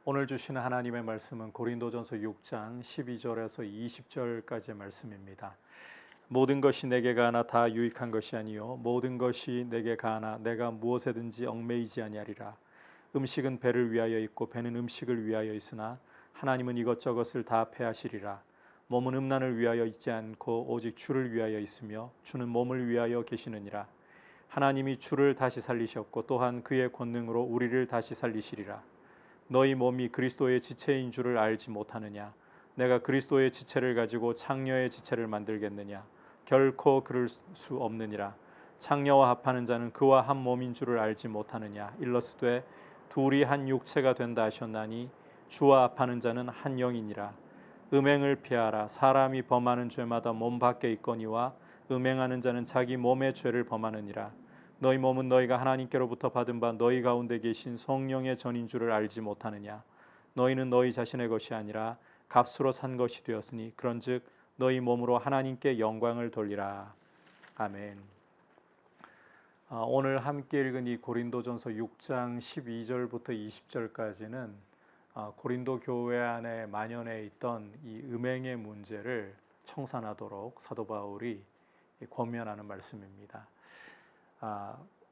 오늘 주시는 하나님의 말씀은 고린도전서 6장 12절에서 20절까지의 말씀입니다. 모든 것이 내게 가나 다 유익한 것이 아니요 모든 것이 내게 가나 내가 무엇에든지 얽매이지 아니하리라. 음식은 배를 위하여 있고 배는 음식을 위하여 있으나 하나님은 이것저것을 다 패하시리라. 몸은 음란을 위하여 있지 않고 오직 주를 위하여 있으며 주는 몸을 위하여 계시느니라. 하나님이 주를 다시 살리셨고 또한 그의 권능으로 우리를 다시 살리시리라. 너희 몸이 그리스도의 지체인 줄을 알지 못하느냐? 내가 그리스도의 지체를 가지고 창녀의 지체를 만들겠느냐? 결코 그럴 수 없느니라. 창녀와 합하는 자는 그와 한 몸인 줄을 알지 못하느냐? 일러스되 둘이 한 육체가 된다 하셨나니 주와 합하는 자는 한 영이니라. 음행을 피하라. 사람이 범하는 죄마다 몸 밖에 있거니와 음행하는 자는 자기 몸의 죄를 범하느니라. 너희 몸은 너희가 하나님께로부터 받은 바 너희 가운데 계신 성령의 전인 줄을 알지 못하느냐? 너희는 너희 자신의 것이 아니라 값으로 산 것이 되었으니 그런즉 너희 몸으로 하나님께 영광을 돌리라. 아멘. 오늘 함께 읽은 이 고린도전서 6장 12절부터 20절까지는 고린도 교회 안에 만연해 있던 이 음행의 문제를 청산하도록 사도 바울이 권면하는 말씀입니다.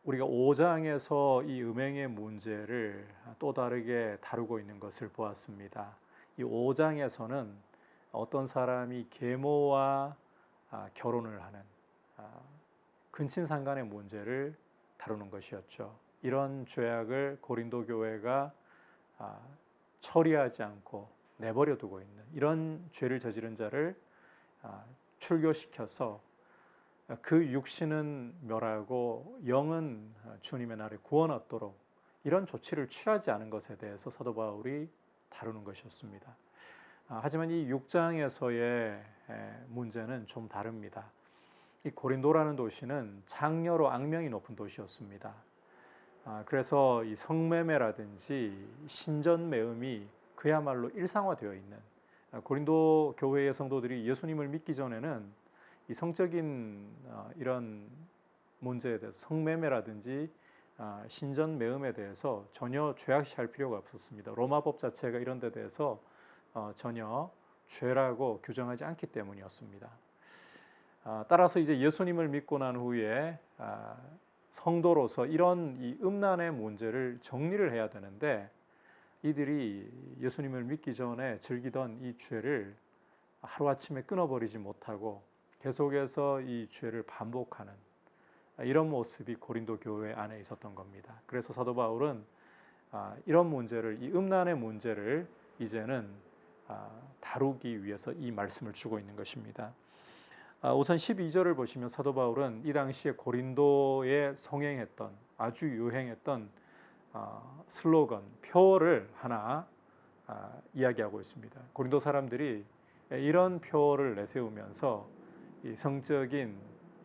우리가 5장에서 이 음행의 문제를 또 다르게 다루고 있는 것을 보았습니다. 이 5장에서는 어떤 사람이 계모와 결혼을 하는 근친상간의 문제를 다루는 것이었죠. 이런 죄악을 고린도 교회가 처리하지 않고 내버려 두고 있는 이런 죄를 저지른 자를 출교시켜서 그 육신은 멸하고 영은 주님의 날에 구원 얻도록 이런 조치를 취하지 않은 것에 대해서 사도 바울이 다루는 것이었습니다. 하지만 이 6장에서의 문제는 좀 다릅니다. 이 고린도라는 도시는 장려로 악명이 높은 도시였습니다. 그래서 이 성매매라든지 신전매음이 그야말로 일상화되어 있는 고린도 교회의 성도들이 예수님을 믿기 전에는 이 성적인 이런 문제에 대해서 성매매라든지 신전 매음에 대해서 전혀 죄악시할 필요가 없었습니다. 로마법 자체가 이런 데 대해서 전혀 죄라고 규정하지 않기 때문이었습니다. 따라서 이제 예수님을 믿고 난 후에 성도로서 이런 이 음란의 문제를 정리를 해야 되는데 이들이 예수님을 믿기 전에 즐기던 이 죄를 하루아침에 끊어버리지 못하고 계속해서 이 죄를 반복하는 이런 모습이 고린도 교회 안에 있었던 겁니다. 그래서 사도 바울은 이런 문제를, 이 음란의 문제를 이제는 다루기 위해서 이 말씀을 주고 있는 것입니다. 우선 12절을 보시면 사도 바울은 이 당시에 고린도에 성행했던 아주 유행했던 슬로건, 표어를 하나 이야기하고 있습니다. 고린도 사람들이 이런 표어를 내세우면서 이 성적인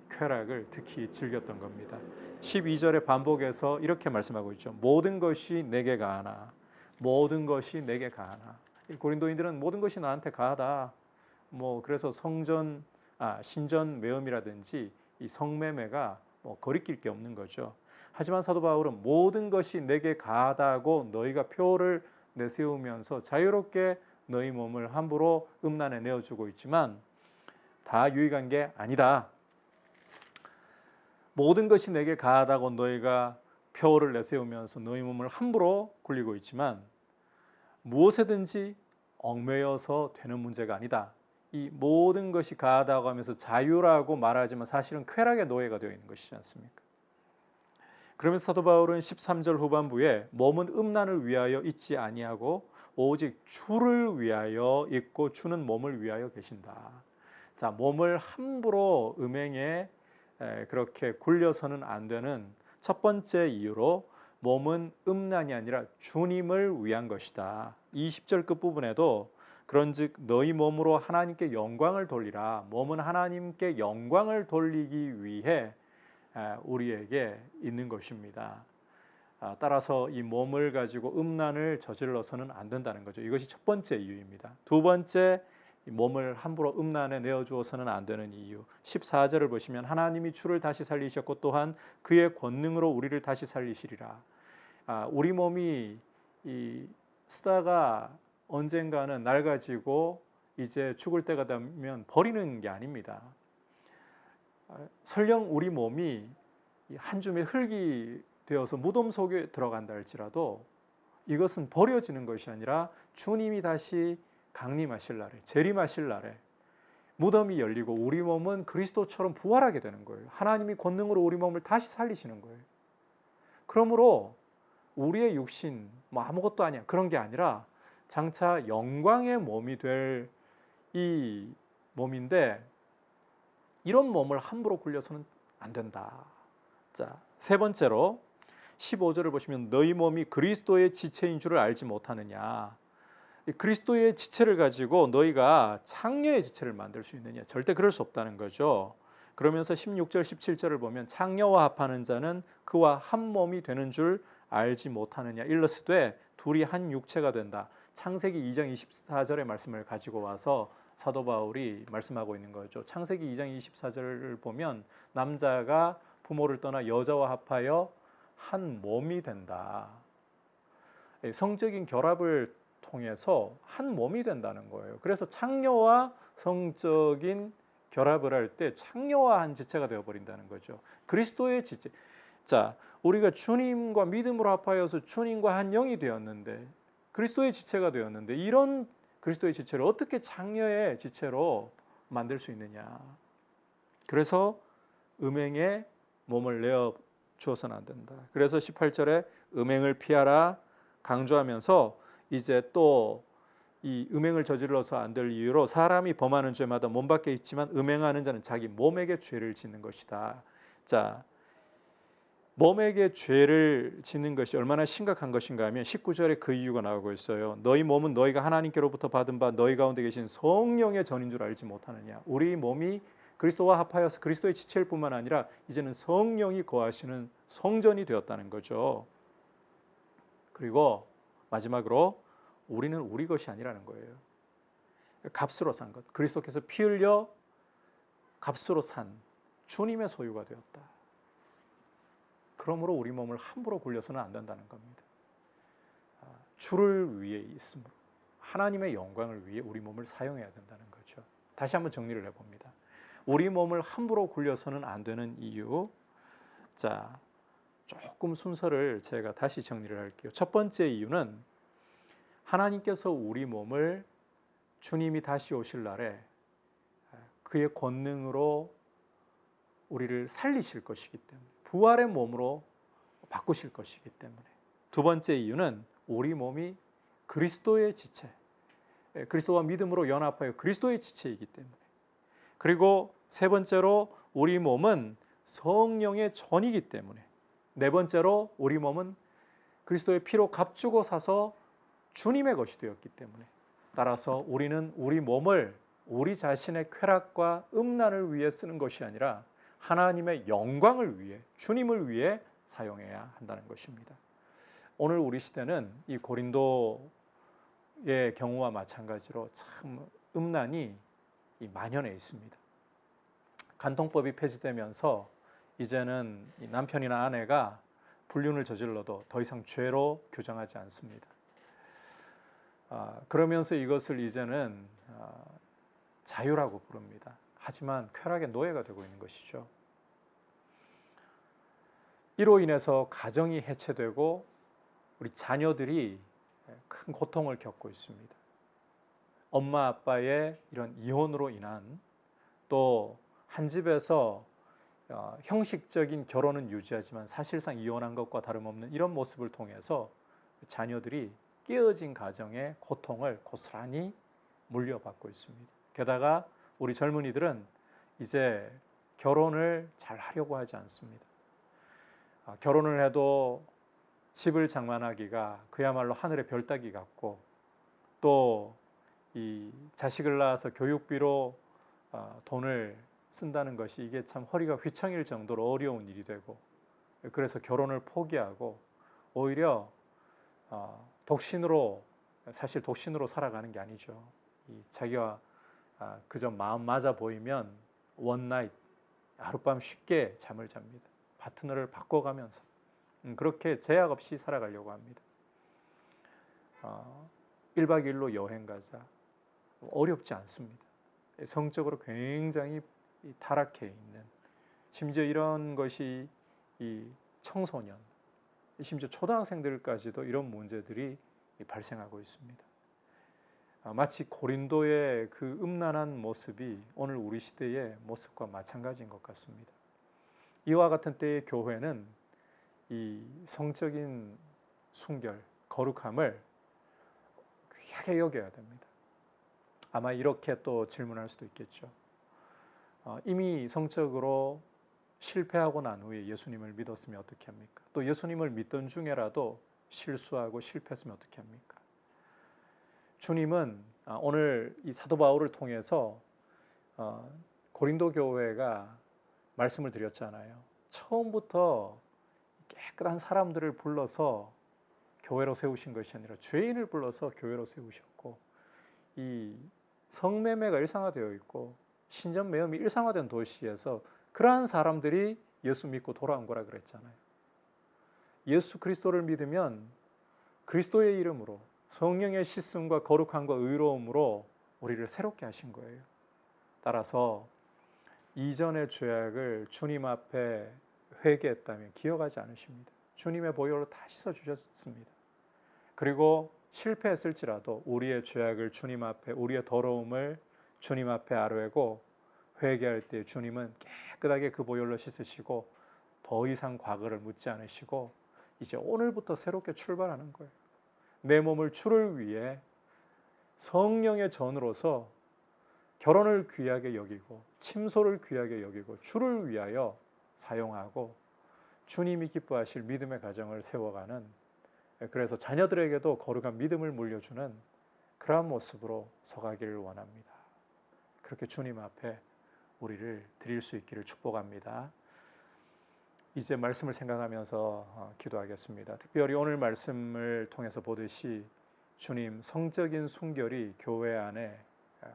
쾌락을 특히 즐겼던 겁니다. 12절의 반복에서 이렇게 말씀하고 있죠. 모든 것이 내게 가하나, 모든 것이 내게 가하나. 고린도인들은 모든 것이 나한테 가하다. 그래서 신전 매음이라든지 이 성매매가 거리낄 게 없는 거죠. 하지만 사도 바울은 모든 것이 내게 가하다고 너희가 표를 내세우면서 자유롭게 너희 몸을 함부로 음란에 내어주고 있지만 다 유익한 게 아니다. 모든 것이 내게 가하다고 너희가 표를 내세우면서 너희 몸을 함부로 굴리고 있지만 무엇에든지 얽매여서 되는 문제가 아니다. 이 모든 것이 가하다고 하면서 자유라고 말하지만 사실은 쾌락의 노예가 되어 있는 것이지 않습니까? 그러면서 사도 바울은 13절 후반부에 몸은 음란을 위하여 있지 아니하고 오직 주를 위하여 있고 주는 몸을 위하여 계신다. 자, 몸을 함부로 음행에 그렇게 굴려서는 안 되는 첫 번째 이유로 몸은 음란이 아니라 주님을 위한 것이다. 20절 끝부분에도 그런즉 너희 몸으로 하나님께 영광을 돌리라. 몸은 하나님께 영광을 돌리기 위해 우리에게 있는 것입니다. 따라서 이 몸을 가지고 음란을 저질러서는 안 된다는 거죠. 이것이 첫 번째 이유입니다. 두 번째, 몸을 함부로 음란에 내어주어서는 안 되는 이유. 14절을 보시면 하나님이 주를 다시 살리셨고 또한 그의 권능으로 우리를 다시 살리시리라. 우리 몸이 이 쓰다가 언젠가는 낡아지고 이제 죽을 때가 되면 버리는 게 아닙니다. 설령 우리 몸이 한 줌의 흙이 되어서 무덤 속에 들어간다 할지라도 이것은 버려지는 것이 아니라 주님이 다시 강림하실 날에, 재림하실 날에 무덤이 열리고 우리 몸은 그리스도처럼 부활하게 되는 거예요. 하나님이 권능으로 우리 몸을 다시 살리시는 거예요. 그러므로 우리의 육신 뭐 아무것도 아니야 그런 게 아니라 장차 영광의 몸이 될 이 몸인데 이런 몸을 함부로 굴려서는 안 된다. 자, 세 번째로 15절을 보시면 너희 몸이 그리스도의 지체인 줄을 알지 못하느냐. 그리스도의 지체를 가지고 너희가 창녀의 지체를 만들 수 있느냐. 절대 그럴 수 없다는 거죠. 그러면서 16절 17절을 보면 창녀와 합하는 자는 그와 한 몸이 되는 줄 알지 못하느냐. 일러스되 둘이 한 육체가 된다. 창세기 2장 24절의 말씀을 가지고 와서 사도 바울이 말씀하고 있는 거죠. 창세기 2장 24절을 보면 남자가 부모를 떠나 여자와 합하여 한 몸이 된다. 성적인 결합을 통해서 한 몸이 된다는 거예요. 그래서 창녀와 성적인 결합을 할 때 창녀와 한 지체가 되어버린다는 거죠. 그리스도의 지체. 자, 우리가 주님과 믿음으로 합하여서 주님과 한 영이 되었는데 그리스도의 지체가 되었는데 이런 그리스도의 지체를 어떻게 창녀의 지체로 만들 수 있느냐. 그래서 음행에 몸을 내어 주어서는 안 된다. 그래서 18절에 음행을 피하라 강조하면서 이제 또 이 음행을 저질러서 안 될 이유로 사람이 범하는 죄마다 몸 밖에 있지만 음행하는 자는 자기 몸에게 죄를 짓는 것이다. 자, 몸에게 죄를 짓는 것이 얼마나 심각한 것인가 하면 19절에 그 이유가 나오고 있어요. 너희 몸은 너희가 하나님께로부터 받은 바 너희 가운데 계신 성령의 전인 줄 알지 못하느냐. 우리 몸이 그리스도와 합하여서 그리스도의 지체일 뿐만 아니라 이제는 성령이 거하시는 성전이 되었다는 거죠. 그리고 마지막으로 우리는 우리 것이 아니라는 거예요. 값으로 산 것. 그리스도께서 피 흘려 값으로 산 주님의 소유가 되었다. 그러므로 우리 몸을 함부로 굴려서는 안 된다는 겁니다. 주를 위해 있으므로 하나님의 영광을 위해 우리 몸을 사용해야 된다는 거죠. 다시 한번 정리를 해봅니다. 우리 몸을 함부로 굴려서는 안 되는 이유. 자, 조금 순서를 제가 다시 정리를 할게요. 첫 번째 이유는 하나님께서 우리 몸을 주님이 다시 오실 날에 그의 권능으로 우리를 살리실 것이기 때문에 부활의 몸으로 바꾸실 것이기 때문에. 두 번째 이유는 우리 몸이 그리스도의 지체, 그리스도와 믿음으로 연합하여 그리스도의 지체이기 때문에. 그리고 세 번째로 우리 몸은 성령의 전이기 때문에. 네 번째로 우리 몸은 그리스도의 피로 값주고 사서 주님의 것이 되었기 때문에. 따라서 우리는 우리 몸을 우리 자신의 쾌락과 음란을 위해 쓰는 것이 아니라 하나님의 영광을 위해, 주님을 위해 사용해야 한다는 것입니다. 오늘 우리 시대는 이 고린도의 경우와 마찬가지로 참 음란이 만연해 있습니다. 간통법이 폐지되면서 이제는 남편이나 아내가 불륜을 저질러도 더 이상 죄로 규정하지 않습니다. 그러면서 이것을 이제는 자유라고 부릅니다. 하지만 쾌락의 노예가 되고 있는 것이죠. 이로 인해서 가정이 해체되고 우리 자녀들이 큰 고통을 겪고 있습니다. 엄마 아빠의 이런 이혼으로 인한, 또 한 집에서 형식적인 결혼은 유지하지만 사실상 이혼한 것과 다름없는 이런 모습을 통해서 자녀들이 깨어진 가정의 고통을 고스란히 물려받고 있습니다. 게다가 우리 젊은이들은 이제 결혼을 잘 하려고 하지 않습니다. 결혼을 해도 집을 장만하기가 그야말로 하늘의 별 따기 같고, 또 이 자식을 낳아서 교육비로 돈을 쓴다는 것이 이게 참 허리가 휘청일 정도로 어려운 일이 되고, 그래서 결혼을 포기하고 오히려 독신으로, 사실 독신으로 살아가는 게 아니죠. 자기와 그저 마음 맞아 보이면 원나잇, 하룻밤 쉽게 잠을 잡니다. 파트너를 바꿔가면서 그렇게 제약 없이 살아가려고 합니다. 1박 2일로 여행 가자. 어렵지 않습니다. 성적으로 굉장히 타락해 있는, 심지어 이런 것이 이 청소년, 심지어 초등학생들까지도 이런 문제들이 발생하고 있습니다. 마치 고린도의 그 음란한 모습이 오늘 우리 시대의 모습과 마찬가지인 것 같습니다. 이와 같은 때의 교회는 이 성적인 순결, 거룩함을 귀하게 여겨야 됩니다. 아마 이렇게 또 질문할 수도 있겠죠. 이미 성적으로 실패하고 난 후에 예수님을 믿었으면 어떻게 합니까? 또 예수님을 믿던 중에라도 실수하고 실패했으면 어떻게 합니까? 주님은 오늘 이 사도 바울을 통해서 고린도 교회가 말씀을 드렸잖아요. 처음부터 깨끗한 사람들을 불러서 교회로 세우신 것이 아니라 죄인을 불러서 교회로 세우셨고, 이 성매매가 일상화되어 있고 신전 매음이 일상화된 도시에서 그러한 사람들이 예수 믿고 돌아온 거라 그랬잖아요. 예수 그리스도를 믿으면 그리스도의 이름으로 성령의 씻음과 거룩함과 의로움으로 우리를 새롭게 하신 거예요. 따라서 이전의 죄악을 주님 앞에 회개했다면 기억하지 않으십니다. 주님의 보혈로 다 씻어주셨습니다. 그리고 실패했을지라도 우리의 죄악을 주님 앞에, 우리의 더러움을 주님 앞에 아뢰고 회개할 때 주님은 깨끗하게 그 보혈로 씻으시고 더 이상 과거를 묻지 않으시고 이제 오늘부터 새롭게 출발하는 거예요. 내 몸을 주를 위해 성령의 전으로서 결혼을 귀하게 여기고 침소를 귀하게 여기고 주를 위하여 사용하고 주님이 기뻐하실 믿음의 가정을 세워가는, 그래서 자녀들에게도 거룩한 믿음을 물려주는 그러한 모습으로 서가기를 원합니다. 그렇게 주님 앞에 우리를 드릴 수 있기를 축복합니다. 이제 말씀을 생각하면서 기도하겠습니다. 특별히 오늘 말씀을 통해서 보듯이 주님 성적인 순결이 교회 안에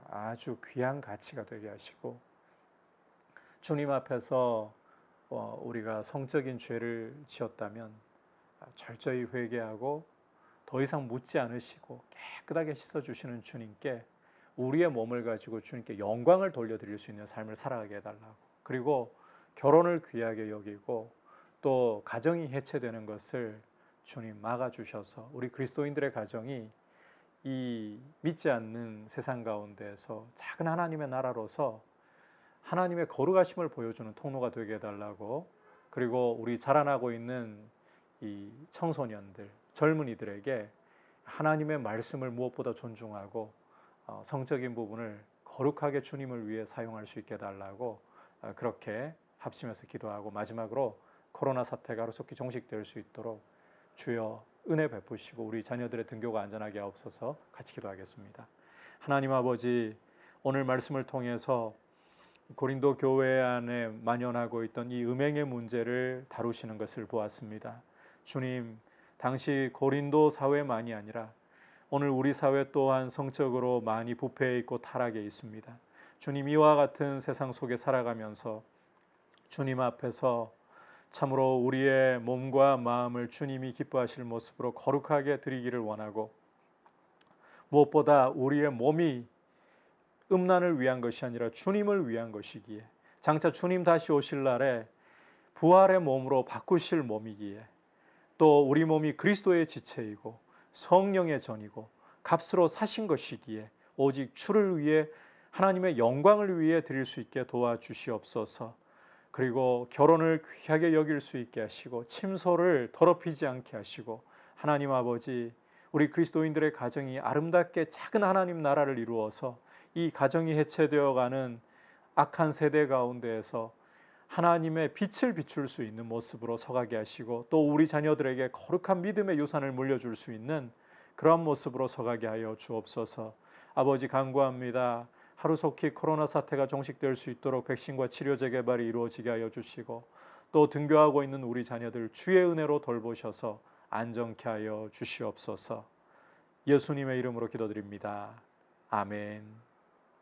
아주 귀한 가치가 되게 하시고, 주님 앞에서 우리가 성적인 죄를 지었다면 철저히 회개하고 더 이상 묻지 않으시고 깨끗하게 씻어주시는 주님께 우리의 몸을 가지고 주님께 영광을 돌려드릴 수 있는 삶을 살아가게 해달라고, 그리고 결혼을 귀하게 여기고 또 가정이 해체되는 것을 주님 막아주셔서 우리 그리스도인들의 가정이 이 믿지 않는 세상 가운데에서 작은 하나님의 나라로서 하나님의 거룩하심을 보여주는 통로가 되게 해달라고, 그리고 우리 자라나고 있는 이 청소년들, 젊은이들에게 하나님의 말씀을 무엇보다 존중하고 성적인 부분을 거룩하게 주님을 위해 사용할 수 있게 해달라고 그렇게 합심해서 기도하고, 마지막으로 코로나 사태가 하루속히 종식될 수 있도록 주여 은혜 베푸시고 우리 자녀들의 등교가 안전하게 하옵소서. 같이 기도하겠습니다. 하나님 아버지, 오늘 말씀을 통해서 고린도 교회 안에 만연하고 있던 이 음행의 문제를 다루시는 것을 보았습니다. 주님, 당시 고린도 사회만이 아니라 오늘 우리 사회 또한 성적으로 많이 부패해 있고 타락해 있습니다. 주님, 이와 같은 세상 속에 살아가면서 주님 앞에서 참으로 우리의 몸과 마음을 주님이 기뻐하실 모습으로 거룩하게 드리기를 원하고, 무엇보다 우리의 몸이 음란을 위한 것이 아니라 주님을 위한 것이기에, 장차 주님 다시 오실 날에 부활의 몸으로 바꾸실 몸이기에, 또 우리 몸이 그리스도의 지체이고 성령의 전이고 값으로 사신 것이기에 오직 주를 위해 하나님의 영광을 위해 드릴 수 있게 도와주시옵소서. 그리고 결혼을 귀하게 여길 수 있게 하시고 침소를 더럽히지 않게 하시고, 하나님 아버지, 우리 그리스도인들의 가정이 아름답게 작은 하나님 나라를 이루어서 이 가정이 해체되어가는 악한 세대 가운데에서 하나님의 빛을 비출 수 있는 모습으로 서가게 하시고, 또 우리 자녀들에게 거룩한 믿음의 유산을 물려줄 수 있는 그런 모습으로 서가게 하여 주옵소서. 아버지, 간구합니다. 하루속히 코로나 사태가 종식될 수 있도록 백신과 치료제 개발이 이루어지게 하여 주시고, 또 등교하고 있는 우리 자녀들 주의 은혜로 돌보셔서 안정케 하여 주시옵소서. 예수님의 이름으로 기도드립니다. 아멘.